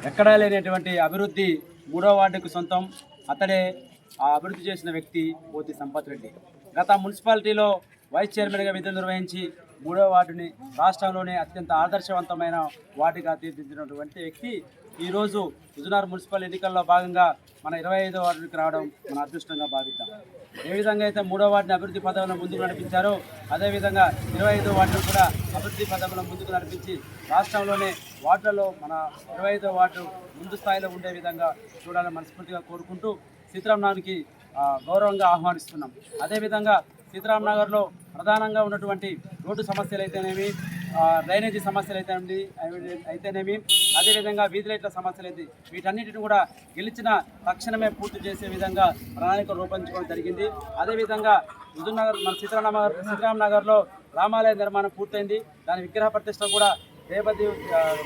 ఎక్కడా లేనటువంటి అభివృద్ధి 3వ వార్డుకు సొంతం. అతడే ఆ అభివృద్ధి చేసిన వ్యక్తి పోతి సంపత్ రెడ్డి. గత మున్సిపాలిటీలో వైస్ చైర్మన్గా విధులు నిర్వహించి 3వ వార్డుని రాష్ట్రంలోనే అత్యంత ఆదర్శవంతమైన వార్డుగా తీర్చిదిద్దినటువంటి వ్యక్తి ఈరోజు హుజూర్నగర్ మున్సిపల్ ఎన్నికల్లో భాగంగా మన 25వ వార్డుకి రావడం మన అదృష్టంగా భావిద్దాం. ఏ విధంగా అయితే 3వ వార్డుని అభివృద్ధి పథంలో ముందుకు నడిపించారో అదేవిధంగా 25వ వార్డును కూడా అభివృద్ధి పథంలో ముందుకు నడిపించి రాష్ట్రంలోనే వార్డులలో మన 25వ వార్డు ముందు స్థాయిలో ఉండే విధంగా చూడాలని మనస్ఫూర్తిగా కోరుకుంటూ సీతారాంనగర్కి గౌరవంగా ఆహ్వానిస్తున్నాం. అదేవిధంగా సీతారాంనగర్లో ప్రధానంగా ఉన్నటువంటి రోడ్డు సమస్యలు అయితేనేమి, డ్రైనేజీ సమస్యలు అయితేనేమి, అదేవిధంగా వీధి లైట్ల సమస్యలు అయితే వీటన్నిటిని కూడా గెలిచిన తక్షణమే పూర్తి చేసే విధంగా ప్రణాళిక రూపొందించుకోవడం జరిగింది. అదేవిధంగా హుజూర్నగర్ మన సీతారాంనగర్లో రామాలయ నిర్మాణం పూర్తయింది. దాని విగ్రహ ప్రతిష్ట కూడా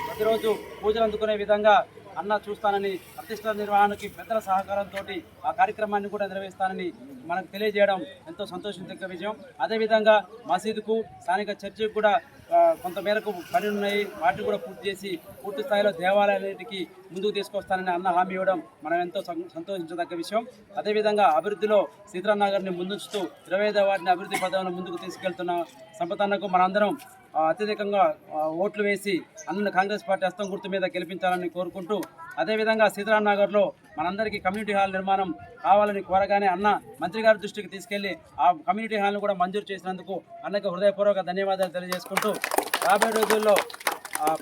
ప్రతిరోజు పూజలు అందుకునే విధంగా అన్న చూస్తానని ప్రతిష్ట నిర్వహణకి పెద్దల సహకారంతో ఆ కార్యక్రమాన్ని కూడా నిర్వహిస్తానని మనకు తెలియజేయడం ఎంతో సంతోషించదగ్గ విషయం. అదేవిధంగా మసీదుకు స్థానిక చర్చికి కూడా కొంతమేరకు పనులు ఉన్నాయి. వాటిని కూడా పూర్తి చేసి పూర్తి స్థాయిలో దేవాలయాలన్నిటికీ ముందుకు తీసుకొస్తానని అన్న హామీ ఇవ్వడం మనం ఎంతో సంతోషించదగ్గ విషయం. అదేవిధంగా అభివృద్ధిలో సీతారాంనగర్ని ముందుంచుతూ 25వ వార్డుని అభివృద్ధి పథంలో ముందుకు తీసుకెళ్తున్న సంపత్ అన్నకు మనందరం అత్యధికంగా ఓట్లు వేసి అన్నను కాంగ్రెస్ పార్టీ హస్తం గుర్తు మీద గెలిపించాలని కోరుకుంటూ, అదేవిధంగా సీతారాంనగర్లో మనందరికీ కమ్యూనిటీ హాల్ నిర్మాణం కావాలని కోరగానే అన్న మంత్రి గారి దృష్టికి తీసుకెళ్లి ఆ కమ్యూనిటీ హాల్ను కూడా మంజూరు చేసినందుకు అన్నకు హృదయపూర్వక ధన్యవాదాలు తెలియజేసుకుంటూ రాబోయే రోజుల్లో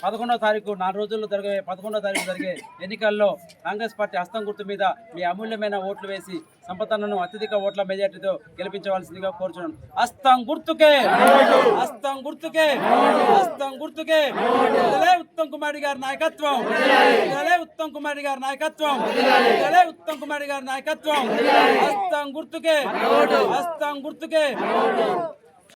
11వ తారీఖు 4 రోజుల్లో 11వ తారీఖు జరిగే ఎన్నికల్లో కాంగ్రెస్ పార్టీ హస్తం గుర్తు మీద మీ అమూల్యమైన ఓట్లు వేసి సంపత్ అన్నను అత్యధిక ఓట్ల మెజార్టీతో గెలిపించవలసిందిగా కోరుచున్నాను. హస్తం గుర్తుకే, హస్తం గుర్తుకే, హస్తం గుర్తుకే. ఉత్తమ్ కుమార్ రెడ్డి గారి నాయకత్వం, ఉత్తమ్ కుమార్ రెడ్డి గారి నాయకత్వం, ఉత్తమ్ కుమార్ రెడ్డి గారి నాయకత్వం. హస్తం గుర్తుకే, హస్తం గుర్తుకే.